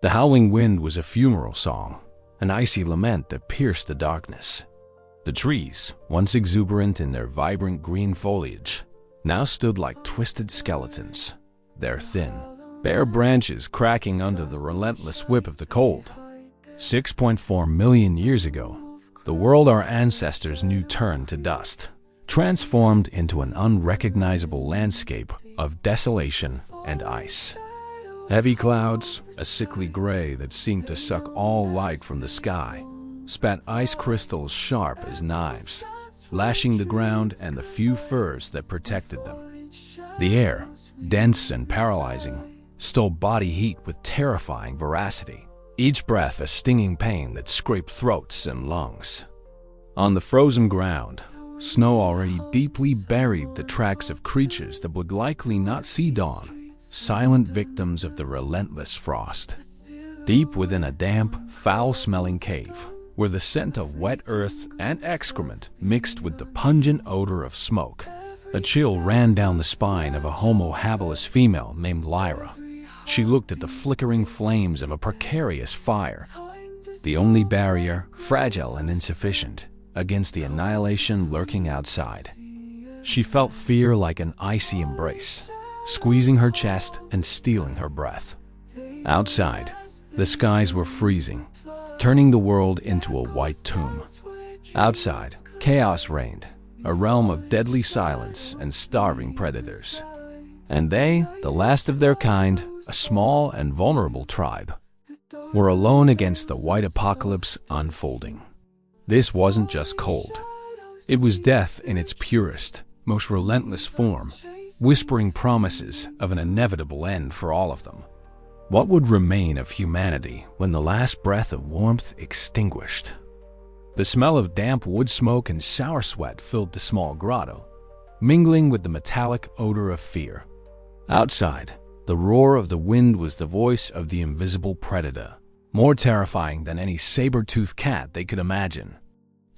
The howling wind was a funeral song, an icy lament that pierced the darkness. The trees, once exuberant in their vibrant green foliage, now stood like twisted skeletons, their thin, bare branches cracking under the relentless whip of the cold. 6.4 million years ago, the world our ancestors knew turned to dust, transformed into an unrecognizable landscape of desolation and ice. Heavy clouds, a sickly gray that seemed to suck all light from the sky, spat ice crystals sharp as knives, lashing the ground and the few firs that protected them. The air, dense and paralyzing, stole body heat with terrifying veracity, each breath a stinging pain that scraped throats and lungs. On the frozen ground, snow already deeply buried the tracks of creatures that would likely not see dawn, silent victims of the relentless frost. Deep within a damp, foul-smelling cave, where the scent of wet earth and excrement mixed with the pungent odor of smoke, a chill ran down the spine of a Homo habilis female named Lyra. She looked at the flickering flames of a precarious fire, the only barrier, fragile and insufficient, against the annihilation lurking outside. She felt fear like an icy embrace, squeezing her chest and stealing her breath. Outside, the skies were freezing, turning the world into a white tomb. Outside, chaos reigned, a realm of deadly silence and starving predators. And they, the last of their kind, a small and vulnerable tribe, were alone against the white apocalypse unfolding. This wasn't just cold. It was death in its purest, most relentless form, whispering promises of an inevitable end for all of them. What would remain of humanity when the last breath of warmth extinguished? The smell of damp wood smoke and sour sweat filled the small grotto, mingling with the metallic odor of fear. Outside, the roar of the wind was the voice of the invisible predator, more terrifying than any saber-toothed cat they could imagine.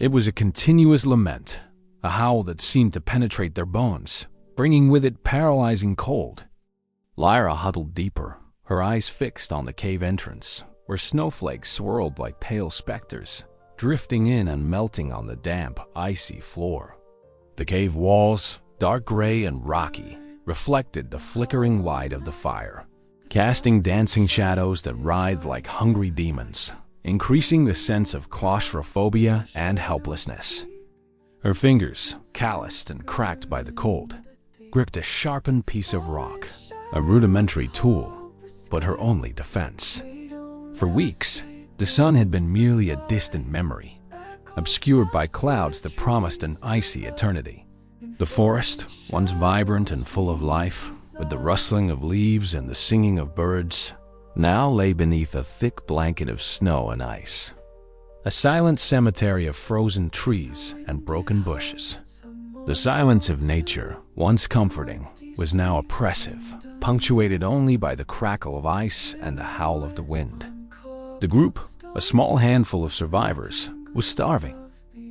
It was a continuous lament, a howl that seemed to penetrate their bones, bringing with it paralyzing cold. Lyra huddled deeper, her eyes fixed on the cave entrance, where snowflakes swirled like pale specters, drifting in and melting on the damp, icy floor. The cave walls, dark gray and rocky, reflected the flickering light of the fire, casting dancing shadows that writhed like hungry demons, increasing the sense of claustrophobia and helplessness. Her fingers, calloused and cracked by the cold, gripped a sharpened piece of rock, a rudimentary tool, but her only defense. For weeks, the sun had been merely a distant memory, obscured by clouds that promised an icy eternity. The forest, once vibrant and full of life, with the rustling of leaves and the singing of birds, now lay beneath a thick blanket of snow and ice. A silent cemetery of frozen trees and broken bushes. The silence of nature, once comforting, was now oppressive, punctuated only by the crackle of ice and the howl of the wind. The group, a small handful of survivors, was starving.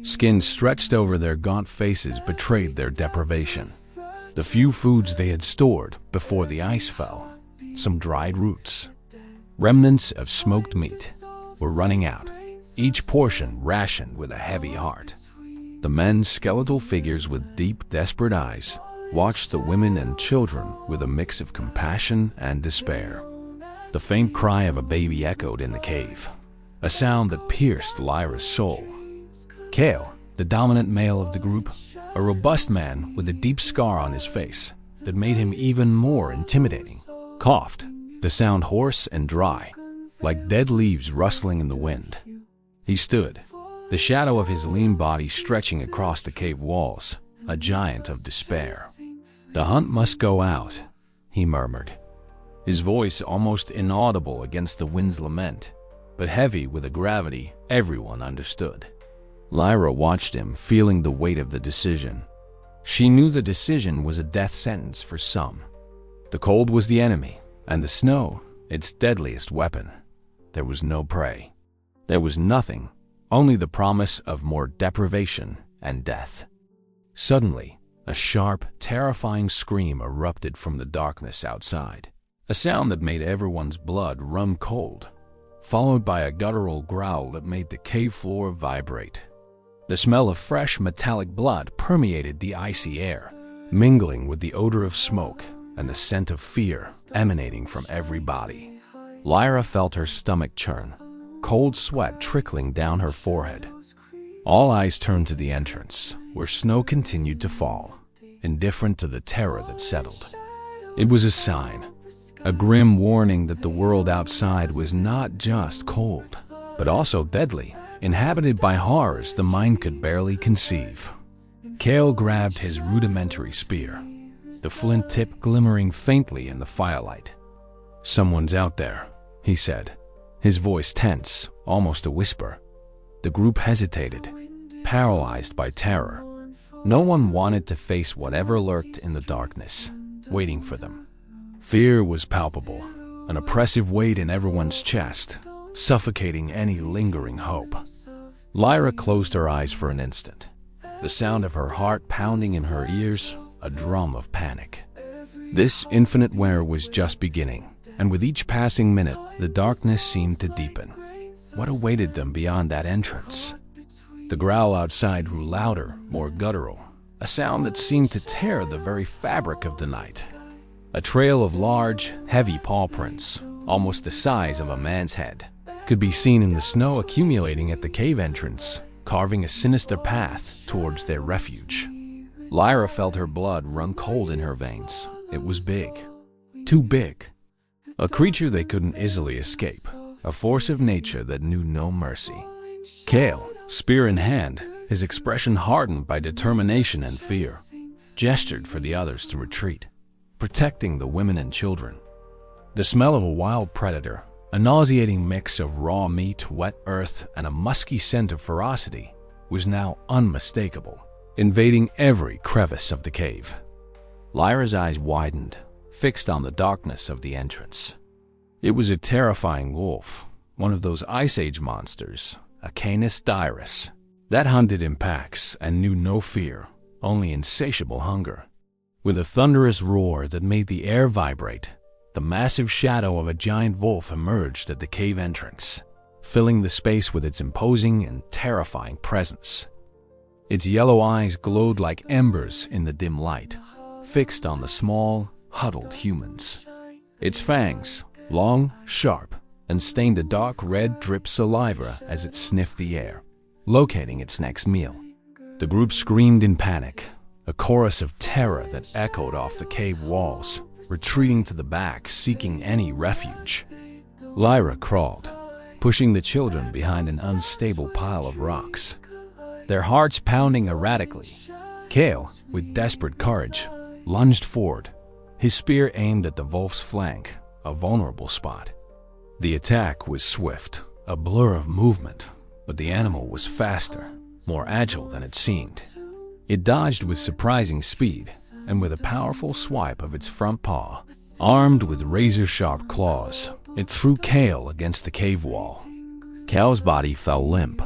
Skins stretched over their gaunt faces betrayed their deprivation. The few foods they had stored before the ice fell, some dried roots, remnants of smoked meat, were running out, each portion rationed with a heavy heart. The men's skeletal figures with deep, desperate eyes watched the women and children with a mix of compassion and despair. The faint cry of a baby echoed in the cave, a sound that pierced Lyra's soul. Kale, the dominant male of the group, a robust man with a deep scar on his face that made him even more intimidating, coughed, the sound hoarse and dry, like dead leaves rustling in the wind. He stood, the shadow of his lean body stretching across the cave walls, a giant of despair. "The hunt must go out," he murmured, his voice almost inaudible against the wind's lament, but heavy with a gravity everyone understood. Lyra watched him, feeling the weight of the decision. She knew the decision was a death sentence for some. The cold was the enemy, and the snow its deadliest weapon. There was no prey. There was nothing, only the promise of more deprivation and death. Suddenly, a sharp, terrifying scream erupted from the darkness outside, a sound that made everyone's blood run cold, followed by a guttural growl that made the cave floor vibrate. The smell of fresh metallic blood permeated the icy air, mingling with the odor of smoke and the scent of fear emanating from every body. Lyra felt her stomach churn, cold sweat trickling down her forehead. All eyes turned to the entrance, where snow continued to fall, indifferent to the terror that settled. It was a sign, a grim warning that the world outside was not just cold, but also deadly, inhabited by horrors the mind could barely conceive. Cale grabbed his rudimentary spear, the flint tip glimmering faintly in the firelight. "Someone's out there," he said, his voice tense, almost a whisper. The group hesitated, paralyzed by terror. No one wanted to face whatever lurked in the darkness, waiting for them. Fear was palpable, an oppressive weight in everyone's chest, suffocating any lingering hope. Lyra closed her eyes for an instant, the sound of her heart pounding in her ears, a drum of panic. This infinite war was just beginning, and with each passing minute, the darkness seemed to deepen. What awaited them beyond that entrance? The growl outside grew louder, more guttural, a sound that seemed to tear the very fabric of the night. A trail of large, heavy paw prints, almost the size of a man's head, could be seen in the snow accumulating at the cave entrance, carving a sinister path towards their refuge. Lyra felt her blood run cold in her veins. It was big. Too big. A creature they couldn't easily escape. A force of nature that knew no mercy. Cale, spear in hand, his expression hardened by determination and fear, gestured for the others to retreat, protecting the women and children. The smell of a wild predator, a nauseating mix of raw meat, wet earth, and a musky scent of ferocity, was now unmistakable, invading every crevice of the cave. Lyra's eyes widened, fixed on the darkness of the entrance. It was a terrifying wolf, one of those Ice Age monsters, a Canis dirus, that hunted in packs and knew no fear, only insatiable hunger. With a thunderous roar that made the air vibrate, the massive shadow of a giant wolf emerged at the cave entrance, filling the space with its imposing and terrifying presence. Its yellow eyes glowed like embers in the dim light, fixed on the small, huddled humans. Its fangs, long, sharp, and stained a dark red drip saliva as it sniffed the air, locating its next meal. The group screamed in panic, a chorus of terror that echoed off the cave walls, retreating to the back, seeking any refuge. Lyra crawled, pushing the children behind an unstable pile of rocks, their hearts pounding erratically. Cale, with desperate courage, lunged forward, his spear aimed at the wolf's flank, a vulnerable spot. The attack was swift, a blur of movement, but the animal was faster, more agile than it seemed. It dodged with surprising speed, and with a powerful swipe of its front paw, armed with razor-sharp claws, it threw Cale against the cave wall. Cale's body fell limp,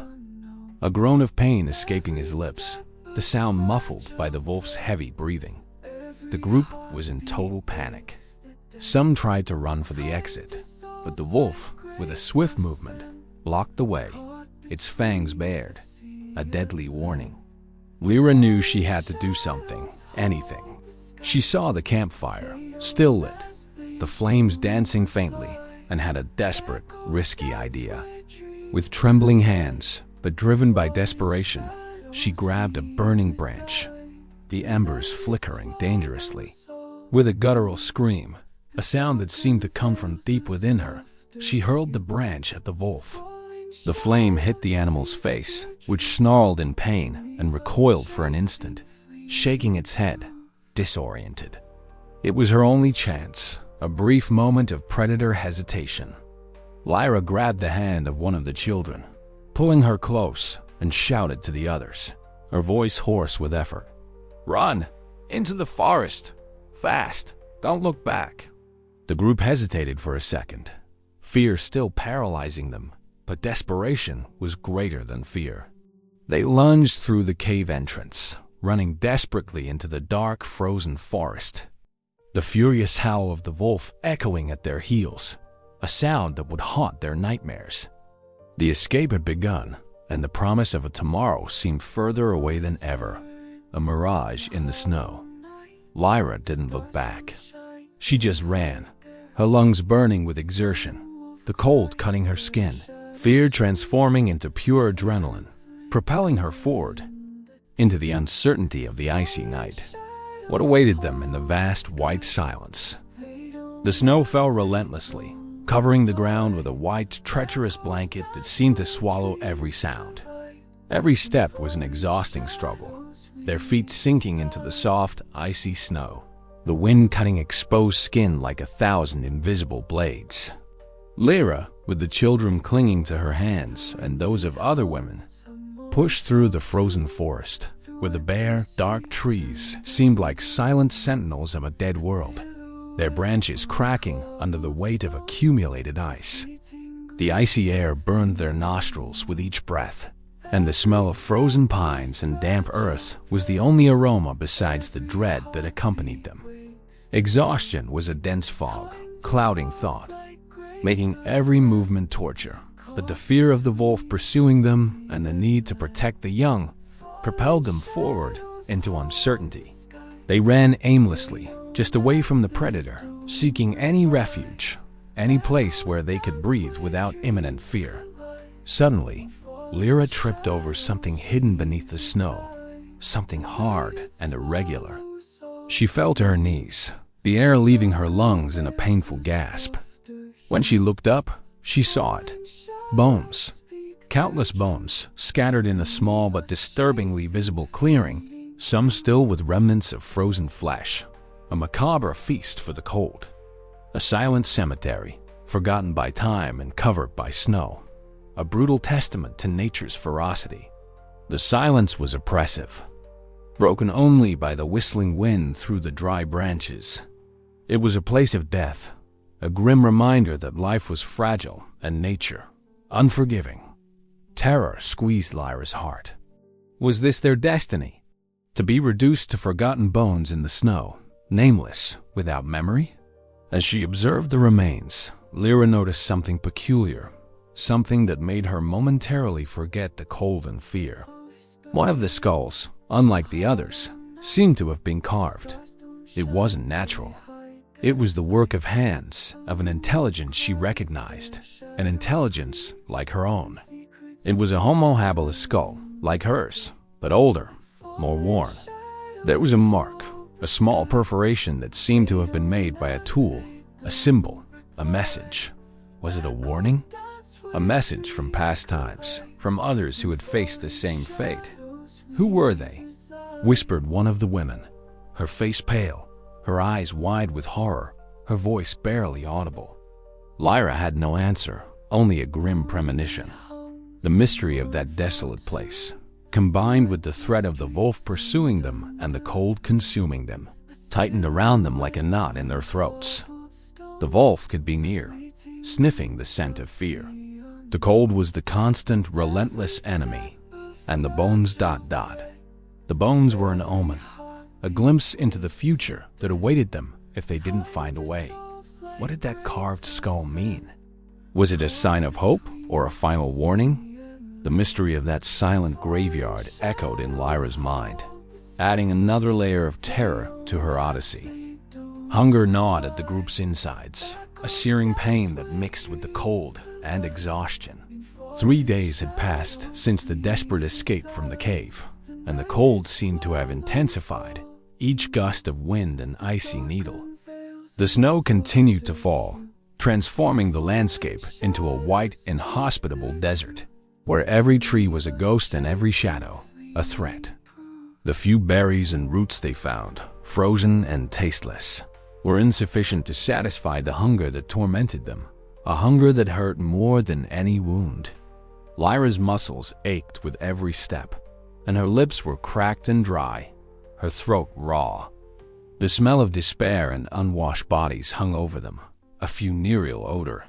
a groan of pain escaping his lips, the sound muffled by the wolf's heavy breathing. The group was in total panic. Some tried to run for the exit, but the wolf, with a swift movement, blocked the way, its fangs bared, a deadly warning. Lyra knew she had to do something, anything. She saw the campfire, still lit, the flames dancing faintly, and had a desperate, risky idea. With trembling hands, but driven by desperation, she grabbed a burning branch, the embers flickering dangerously. With a guttural scream, a sound that seemed to come from deep within her, she hurled the branch at the wolf. The flame hit the animal's face, which snarled in pain and recoiled for an instant, shaking its head, disoriented. It was her only chance, a brief moment of predator hesitation. Lyra grabbed the hand of one of the children, pulling her close, and shouted to the others, her voice hoarse with effort. "Run! Into the forest! Fast! Don't look back!" The group hesitated for a second, fear still paralyzing them, but desperation was greater than fear. They lunged through the cave entrance, running desperately into the dark, frozen forest, the furious howl of the wolf echoing at their heels, a sound that would haunt their nightmares. The escape had begun, and the promise of a tomorrow seemed further away than ever, a mirage in the snow. Lyra didn't look back. She just ran, her lungs burning with exertion, the cold cutting her skin, fear transforming into pure adrenaline, propelling her forward into the uncertainty of the icy night. What awaited them in the vast white silence? The snow fell relentlessly, covering the ground with a white, treacherous blanket that seemed to swallow every sound. Every step was an exhausting struggle, their feet sinking into the soft, icy snow, the wind cutting exposed skin like 1,000 invisible blades. Lyra, with the children clinging to her hands and those of other women, pushed through the frozen forest, where the bare, dark trees seemed like silent sentinels of a dead world, their branches cracking under the weight of accumulated ice. The icy air burned their nostrils with each breath, and the smell of frozen pines and damp earth was the only aroma besides the dread that accompanied them. Exhaustion was a dense fog, clouding thought, making every movement torture. But the fear of the wolf pursuing them and the need to protect the young propelled them forward into uncertainty. They ran aimlessly, just away from the predator, seeking any refuge, any place where they could breathe without imminent fear. Suddenly, Lyra tripped over something hidden beneath the snow, something hard and irregular. She fell to her knees, the air leaving her lungs in a painful gasp. When she looked up, she saw it. Bones. Countless bones, scattered in a small but disturbingly visible clearing, some still with remnants of frozen flesh. A macabre feast for the cold. A silent cemetery, forgotten by time and covered by snow. A brutal testament to nature's ferocity. The silence was oppressive, broken only by the whistling wind through the dry branches. It was a place of death, a grim reminder that life was fragile and nature unforgiving. Terror squeezed Lyra's heart. Was this their destiny? To be reduced to forgotten bones in the snow, nameless, without memory? As she observed the remains, Lyra noticed something peculiar, something that made her momentarily forget the cold and fear. One of the skulls, unlike the others, seemed to have been carved. It wasn't natural. It was the work of hands, of an intelligence she recognized, an intelligence like her own. It was a Homo habilis skull, like hers, but older, more worn. There was a mark, a small perforation that seemed to have been made by a tool, a symbol, a message. Was it a warning? A message from past times, from others who had faced the same fate. Who were they? Whispered one of the women, her face pale, her eyes wide with horror, her voice barely audible. Lyra had no answer, only a grim premonition. The mystery of that desolate place, combined with the threat of the wolf pursuing them and the cold consuming them, tightened around them like a knot in their throats. The wolf could be near, sniffing the scent of fear. The cold was the constant, relentless enemy, and the bones ... The bones were an omen, a glimpse into the future that awaited them if they didn't find a way. What did that carved skull mean? Was it a sign of hope or a final warning? The mystery of that silent graveyard echoed in Lyra's mind, adding another layer of terror to her odyssey. Hunger gnawed at the group's insides, a searing pain that mixed with the cold and exhaustion. 3 days had passed since the desperate escape from the cave, and the cold seemed to have intensified, each gust of wind an icy needle. The snow continued to fall, transforming the landscape into a white, inhospitable desert, where every tree was a ghost and every shadow a threat. The few berries and roots they found, frozen and tasteless, were insufficient to satisfy the hunger that tormented them, a hunger that hurt more than any wound. Lyra's muscles ached with every step, and her lips were cracked and dry, her throat raw. The smell of despair and unwashed bodies hung over them, a funereal odor.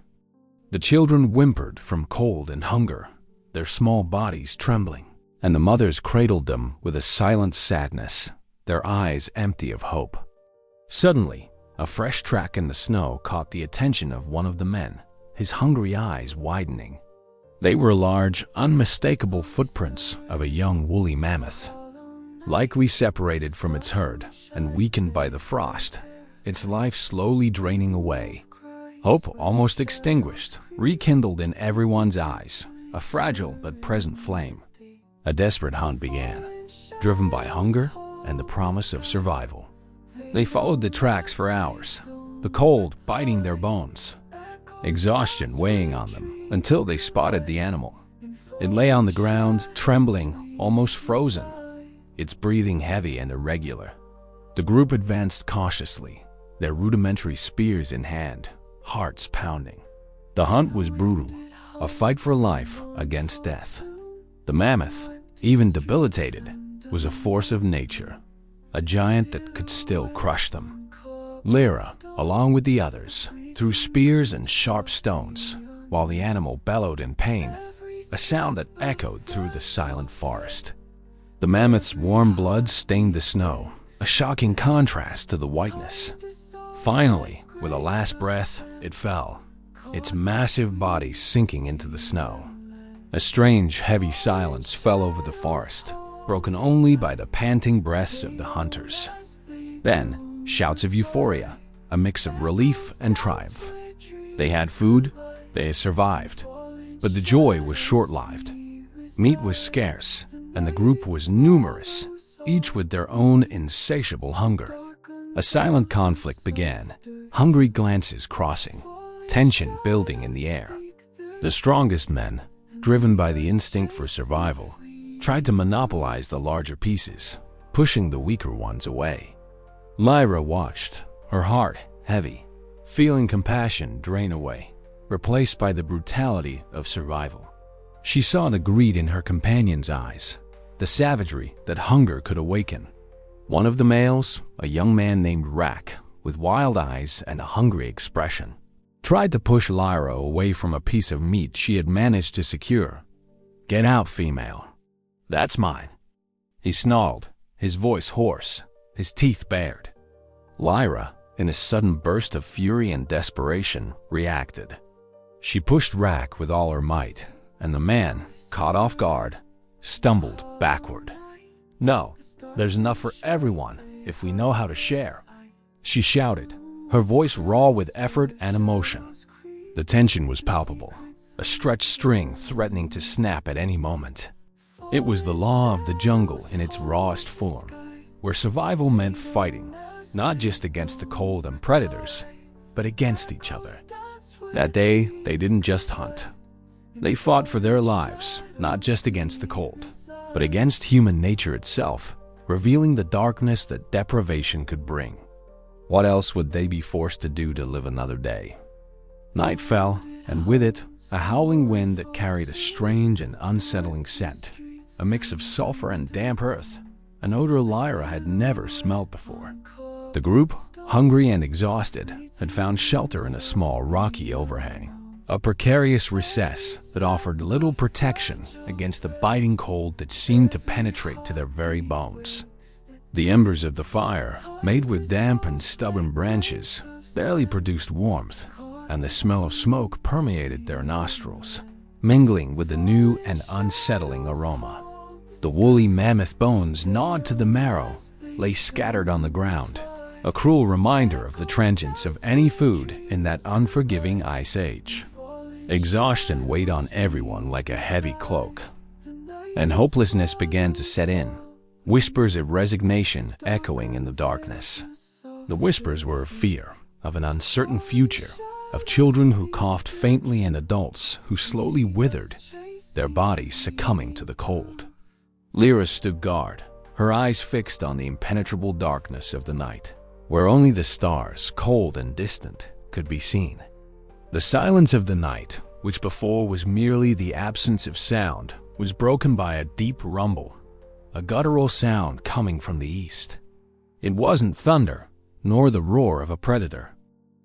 The children whimpered from cold and hunger, their small bodies trembling, and the mothers cradled them with a silent sadness, their eyes empty of hope. Suddenly, a fresh track in the snow caught the attention of one of the men, his hungry eyes widening. They were large, unmistakable footprints of a young woolly mammoth, likely separated from its herd and weakened by the frost, its life slowly draining away. Hope almost extinguished, rekindled in everyone's eyes, a fragile but present flame. A desperate hunt began, driven by hunger and the promise of survival. They followed the tracks for hours, the cold biting their bones, exhaustion weighing on them, until they spotted the animal. It lay on the ground, trembling, almost frozen, its breathing heavy and irregular. The group advanced cautiously, their rudimentary spears in hand, hearts pounding. The hunt was brutal, a fight for life against death. The mammoth, even debilitated, was a force of nature, a giant that could still crush them. Lyra, along with the others, threw spears and sharp stones, while the animal bellowed in pain, a sound that echoed through the silent forest. The mammoth's warm blood stained the snow, a shocking contrast to the whiteness. Finally, with a last breath, it fell, its massive body sinking into the snow. A strange, heavy silence fell over the forest, broken only by the panting breaths of the hunters. Then, shouts of euphoria, a mix of relief and triumph. They had food, they had survived, but the joy was short-lived. Meat was scarce, and the group was numerous, each with their own insatiable hunger. A silent conflict began, hungry glances crossing, tension building in the air. The strongest men, driven by the instinct for survival, tried to monopolize the larger pieces, pushing the weaker ones away. Lyra watched, her heart heavy, feeling compassion drain away, replaced by the brutality of survival. She saw the greed in her companion's eyes, the savagery that hunger could awaken. One of the males, a young man named Rack, with wild eyes and a hungry expression, tried to push Lyra away from a piece of meat she had managed to secure. "Get out, female. That's mine." He snarled, his voice hoarse, his teeth bared. Lyra, in a sudden burst of fury and desperation, reacted. She pushed Rack with all her might, and the man, caught off guard, stumbled backward. "No, there's enough for everyone if we know how to share," she shouted, her voice raw with effort and emotion. The tension was palpable, a stretched string threatening to snap at any moment. It was the law of the jungle in its rawest form, where survival meant fighting, not just against the cold and predators, but against each other. That day, they didn't just hunt. They fought for their lives, not just against the cold, but against human nature itself, revealing the darkness that deprivation could bring. What else would they be forced to do to live another day? Night fell, and with it, a howling wind that carried a strange and unsettling scent, a mix of sulfur and damp earth, an odor Lyra had never smelled before. The group, hungry and exhausted, had found shelter in a small rocky overhang, a precarious recess that offered little protection against the biting cold that seemed to penetrate to their very bones. The embers of the fire, made with damp and stubborn branches, barely produced warmth, and the smell of smoke permeated their nostrils, mingling with the new and unsettling aroma. The woolly mammoth bones gnawed to the marrow, lay scattered on the ground, a cruel reminder of the transience of any food in that unforgiving ice age. Exhaustion weighed on everyone like a heavy cloak, and hopelessness began to set in, whispers of resignation echoing in the darkness. The whispers were of fear, of an uncertain future, of children who coughed faintly and adults who slowly withered, their bodies succumbing to the cold. Lyra stood guard, her eyes fixed on the impenetrable darkness of the night, where only the stars, cold and distant, could be seen. The silence of the night, which before was merely the absence of sound, was broken by a deep rumble, a guttural sound coming from the east. It wasn't thunder, nor the roar of a predator.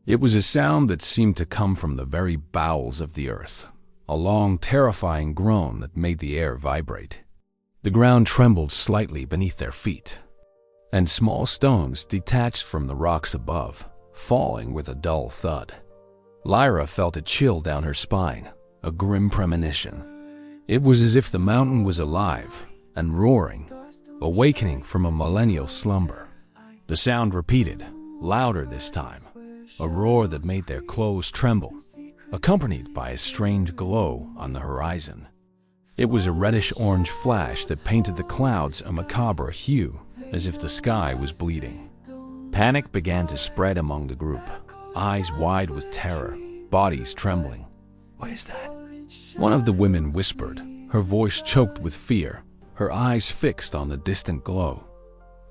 It was a sound that seemed to come from the very bowels of the earth, a long, terrifying groan that made the air vibrate. The ground trembled slightly beneath their feet, and small stones detached from the rocks above, falling with a dull thud. Lyra felt a chill down her spine, a grim premonition. It was as if the mountain was alive and roaring, awakening from a millennial slumber. The sound repeated, louder this time, a roar that made their clothes tremble, accompanied by a strange glow on the horizon. It was a reddish-orange flash that painted the clouds a macabre hue, as if the sky was bleeding. Panic began to spread among the group, eyes wide with terror, bodies trembling. "What is that?" one of the women whispered, her voice choked with fear, her eyes fixed on the distant glow.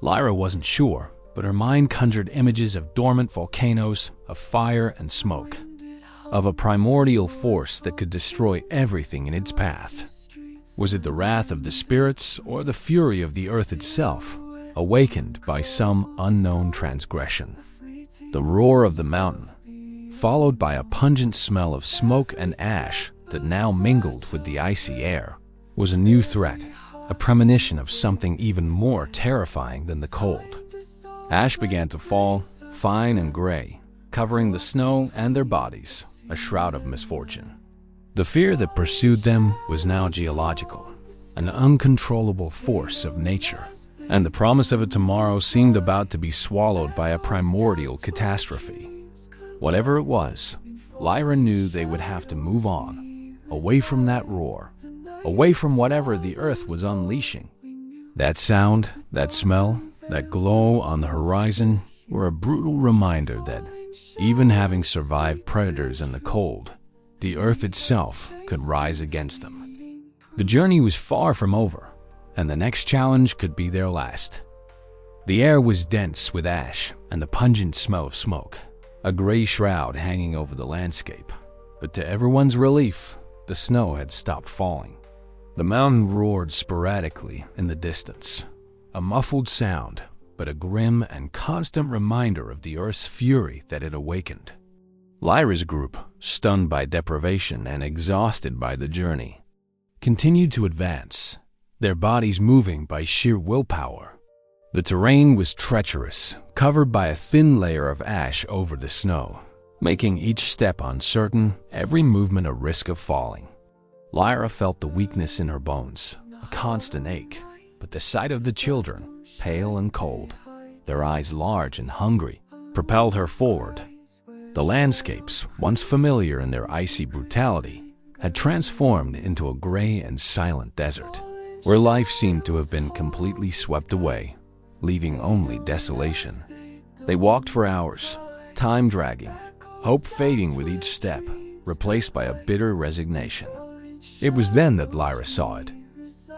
Lyra wasn't sure, but her mind conjured images of dormant volcanoes, of fire and smoke, of a primordial force that could destroy everything in its path. Was it the wrath of the spirits or the fury of the earth itself, awakened by some unknown transgression? The roar of the mountain, followed by a pungent smell of smoke and ash that now mingled with the icy air, was a new threat, a premonition of something even more terrifying than the cold. Ash began to fall, fine and gray, covering the snow and their bodies, a shroud of misfortune. The fear that pursued them was now geological, an uncontrollable force of nature, and the promise of a tomorrow seemed about to be swallowed by a primordial catastrophe. Whatever it was, Lyra knew they would have to move on, away from that roar, away from whatever the earth was unleashing. That sound, that smell, that glow on the horizon were a brutal reminder that, even having survived predators and the cold, the earth itself could rise against them. The journey was far from over, and the next challenge could be their last. The air was dense with ash and the pungent smell of smoke, a gray shroud hanging over the landscape. But to everyone's relief, the snow had stopped falling. The mountain roared sporadically in the distance, a muffled sound, but a grim and constant reminder of the earth's fury that it awakened. Lyra's group, stunned by deprivation and exhausted by the journey, continued to advance, their bodies moving by sheer willpower. The terrain was treacherous, covered by a thin layer of ash over the snow, making each step uncertain, every movement a risk of falling. Lyra felt the weakness in her bones, a constant ache, but the sight of the children, pale and cold, their eyes large and hungry, propelled her forward. The landscapes, once familiar in their icy brutality, had transformed into a gray and silent desert, where life seemed to have been completely swept away, leaving only desolation. They walked for hours, time dragging, hope fading with each step, replaced by a bitter resignation. It was then that Lyra saw it.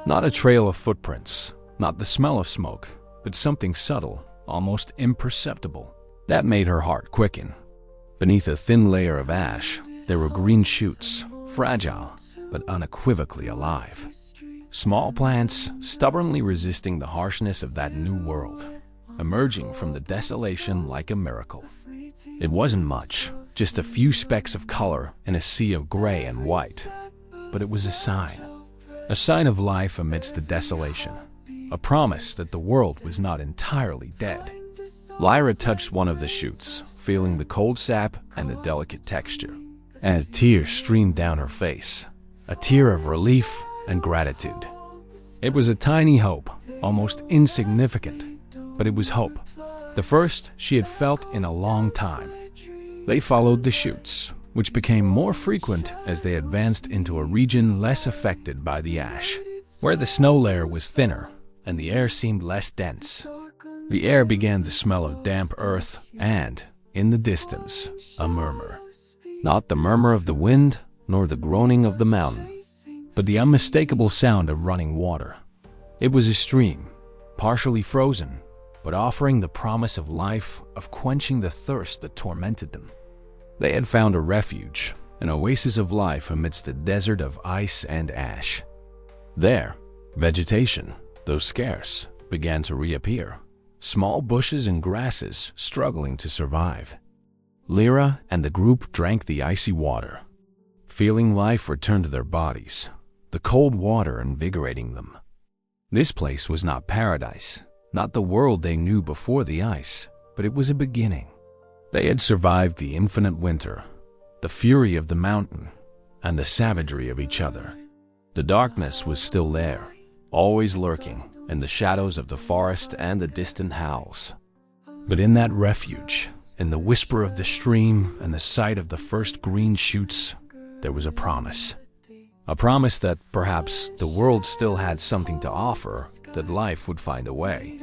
Not a trail of footprints, not the smell of smoke, but something subtle, almost imperceptible. That made her heart quicken. Beneath a thin layer of ash, there were green shoots, fragile, but unequivocally alive. Small plants, stubbornly resisting the harshness of that new world, emerging from the desolation like a miracle. It wasn't much, just a few specks of color in a sea of gray and white. But it was a sign of life amidst the desolation, a promise that the world was not entirely dead. Lyra touched one of the shoots, feeling the cold sap and the delicate texture, and a tear streamed down her face, a tear of relief and gratitude. It was a tiny hope, almost insignificant, but it was hope, the first she had felt in a long time. They followed the shoots, which became more frequent as they advanced into a region less affected by the ash, where the snow layer was thinner and the air seemed less dense. The air began to smell of damp earth and, in the distance, a murmur. Not the murmur of the wind, nor the groaning of the mountain, but the unmistakable sound of running water. It was a stream, partially frozen, but offering the promise of life, of quenching the thirst that tormented them. They had found a refuge, an oasis of life amidst a desert of ice and ash. There, vegetation, though scarce, began to reappear, small bushes and grasses struggling to survive. Lyra and the group drank the icy water, feeling life return to their bodies, the cold water invigorating them. This place was not paradise, not the world they knew before the ice, but it was a beginning. They had survived the infinite winter, the fury of the mountain, and the savagery of each other. The darkness was still there, always lurking in the shadows of the forest and the distant howls. But in that refuge, in the whisper of the stream and the sight of the first green shoots, there was a promise. A promise that perhaps the world still had something to offer, that life would find a way.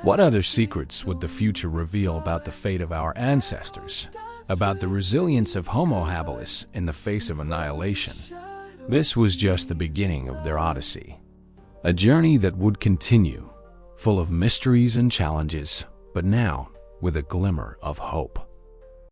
What other secrets would the future reveal about the fate of our ancestors, about the resilience of Homo habilis in the face of annihilation? This was just the beginning of their odyssey, a journey that would continue, full of mysteries and challenges, but now with a glimmer of hope.